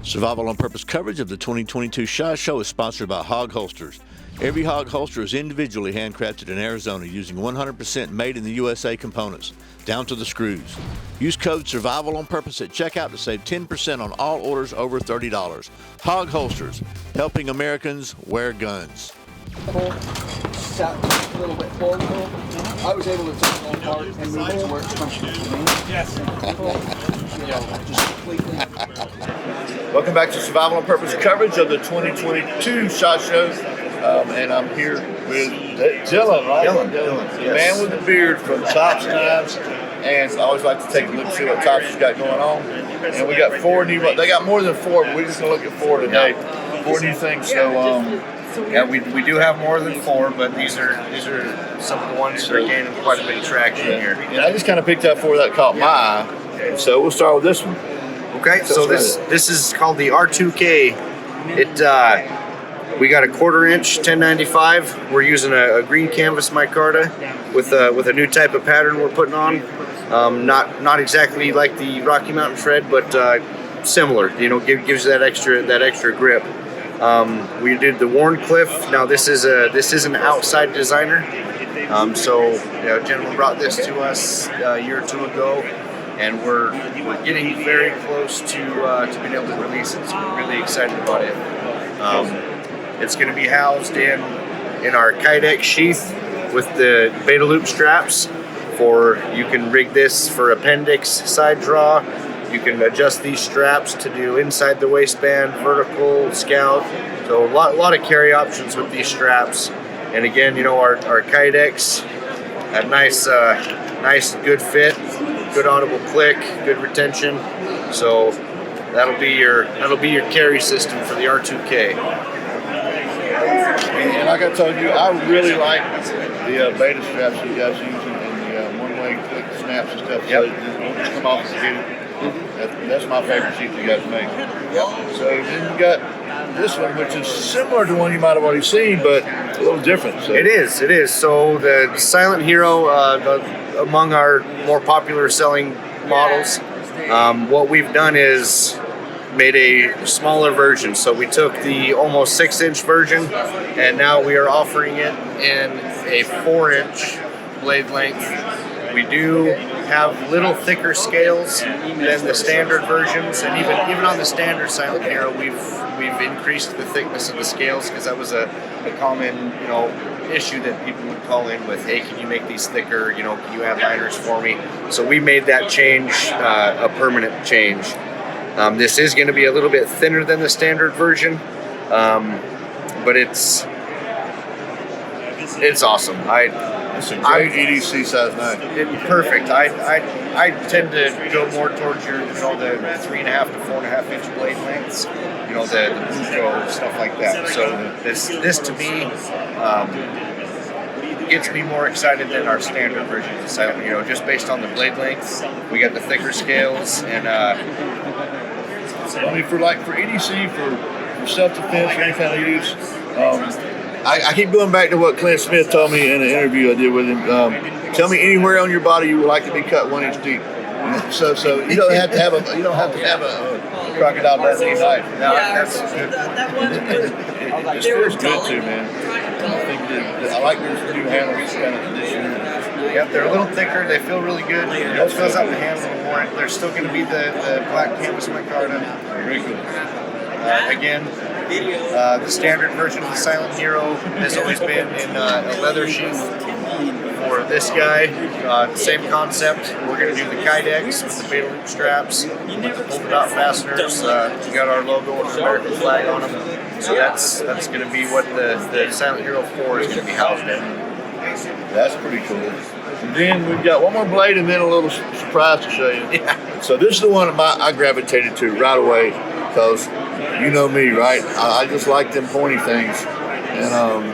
Survival on Purpose coverage of the 2022 SHOT Show is sponsored by Hog Holsters. Every Hog Holster is individually handcrafted in Arizona using 100% made in the USA components, down to the screws. Use code Survival on Purpose at checkout to save 10% on all orders over $30. Hog Holsters, helping Americans wear guns. Sat a little bit forward. I was able to take it apart and move it to where it's comfortable for me. Yes. Just completely. Welcome back to Survival on Purpose coverage of the 2022 SHOT Show. And I'm here with Dylan, right? Dylan, the yes. man with the beard from Tops Knives. And I always like to take a look and see what Tops has got going on. And we got 4 new, they got more than 4, but we're just going to look at 4 today. 4 new things. So, Yeah, we do have more than 4, but these are some of the ones that are gaining quite a bit of traction here. and I just kind of picked out 4 that caught my eye. So we'll start with this one. Okay, so this is called the R2K. We got a 1/4 inch 1095. We're using a green canvas micarta with a new type of pattern we're putting on. Not exactly like the Rocky Mountain Shred, but similar. You know, gives you that extra grip. We did the Warncliffe. Now this is an outside designer. So a gentleman brought this to us a year or 2 ago, and we're getting very close to being able to release it. So we're really excited about it. It's going to be housed in our Kydex sheath with the beta loop straps. You can rig this for appendix side draw. You can adjust these straps to do inside the waistband, vertical, scout. So a lot of carry options with these straps. And again, our Kydex, a nice good fit, good audible click, good retention. So that'll be your carry system for the R2K. And like I told you, I really like the beta straps you guys use and the one-way click snaps and stuff. So it won't just come off the head. That's my favorite sheet you guys make. So then you got this one, which is similar to one you might have already seen, but a little different. So. It is. So the Silent Hero, among our more popular selling models, what we've done is made a smaller version. So we took the almost 6-inch version, and now we are offering it in a 4-inch blade length. We do have little thicker scales than the standard versions, and even on the standard Silent Hero, we've increased the thickness of the scales because that was a common issue that people would call in with. Hey, can you make these thicker? Can you add liners for me? So we made that change a permanent change. This is going to be a little bit thinner than the standard version, but it's awesome. It's a great EDC size knife. Perfect. I tend to go more towards your the 3.5 to 4.5 inch blade lengths. The Buco stuff like that. So this to me gets me more excited than our standard version of the Silent Hero, just based on the blade length. We got the thicker scales, and for EDC, for self-defense, or any kind of use, I keep going back to what Clint Smith told me in an interview I did with him. Tell me anywhere on your body you would like to be cut 1 inch deep. So you don't have to have a crocodile Dundee knife. no, that's good. It feels good too, man. I think I like these new handles kind of this year. Yep, they're a little thicker. They feel really good. It fills out the hands a little more. There's still going to be the black canvas micarta. Very cool. Again, the standard version of the Silent Hero has always been in a leather sheath. For this guy, same concept. We're going to do the Kydex with the beta loop straps, with the polka dot fasteners. We got our logo and American flag on them. So that's going to be what the Silent Hero 4 is going to be housed in. That's pretty cool. And then we've got one more blade and then a little surprise to show you. Yeah. So this is the one I gravitated to right away because you know me, right? I just like them pointy things. And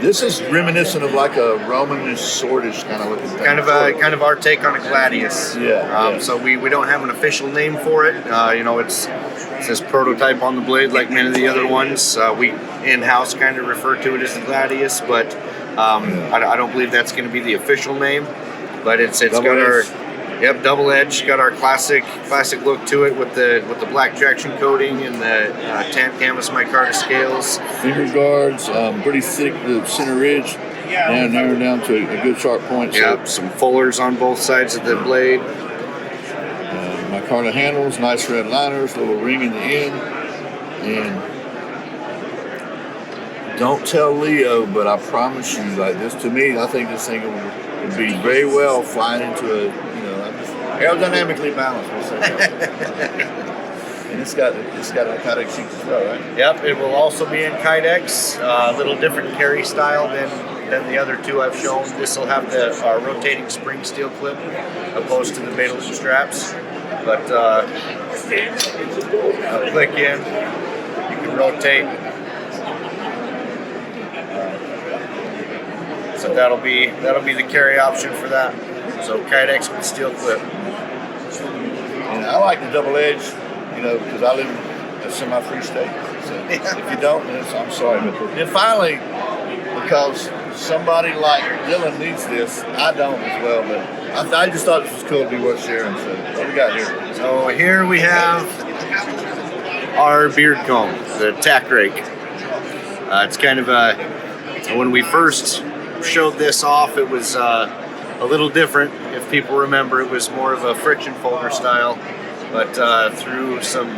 this is reminiscent of like a Romanish swordish kind of looking thing. Kind of our take on a gladius. Yeah. So we don't have an official name for it. It says prototype on the blade like many of the other ones. We in-house kind of refer to it as the gladius, but I don't believe that's going to be the official name. But it's got our Yep, double edge. Got our classic look to it with the black traction coating and the tan canvas micarta scales. Finger guards, pretty thick, the center ridge, and narrowed down to a good sharp point. Yep, some fullers on both sides of the blade. Micarta handles, nice red liners, little ring in the end, and don't tell Leo, but I promise you, like this, to me, I think this thing would be very well flying into a, aerodynamically balanced, we'll say that. And it's got a Kydex seat as well, right? Yep, it will also be in Kydex, a little different carry style than the other two I've shown. This will have the rotating spring steel clip opposed to the Beetlejuice straps. But click in, you can rotate. So that'll be the carry option for that. So Kydex with steel clip. And I like the double edge, because I live in a semi-free state. So if you don't, then I'm sorry. But then finally, because somebody like Dylan needs this, I don't as well. But I just thought this was cool to be worth sharing. So what we got here? So here we have our beard comb, the tack rake. It's kind of when we first showed this off, it was a little different. If people remember, it was more of a friction folder style. But through some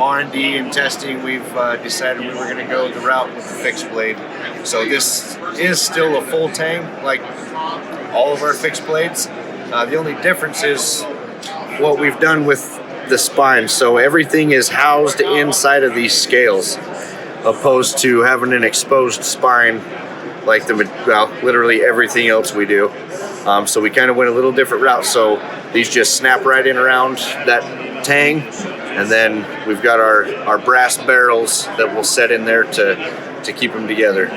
R&D and testing, we've decided we were going to go the route with the fixed blade. So this is still a full tang, like all of our fixed blades. The only difference is what we've done with the spine. So everything is housed inside of these scales, opposed to having an exposed spine like literally everything else we do. So we kind of went a little different route. So these just snap right in around that tang, and then we've got our brass barrels that we'll set in there to keep them together.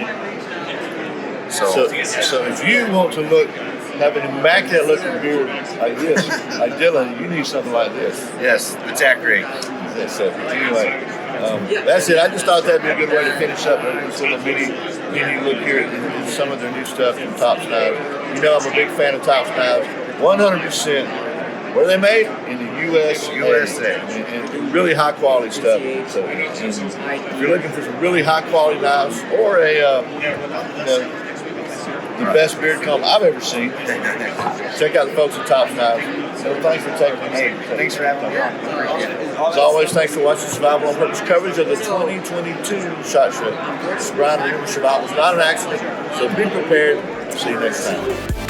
So if you want to have an immaculate looking beard like this, like Dylan, you need something like this. Yes, the tack rake. Yes, so anyway, that's it. I just thought that'd be a good way to finish up this little mini look here at some of their new stuff from Tops Knives. I'm a big fan of Tops Knives. 100%. Where are they made? In the USA. And really high quality stuff. So if you're looking for some really high quality knives or the best beard comb I've ever seen, check out the folks at Tops Knives. So thanks for taking the name. Thanks for having me on. As always, thanks for watching Survival on Purpose coverage of the 2022 SHOT Show. This is Brian. Remember, survival is not an accident, so be prepared. See you next time.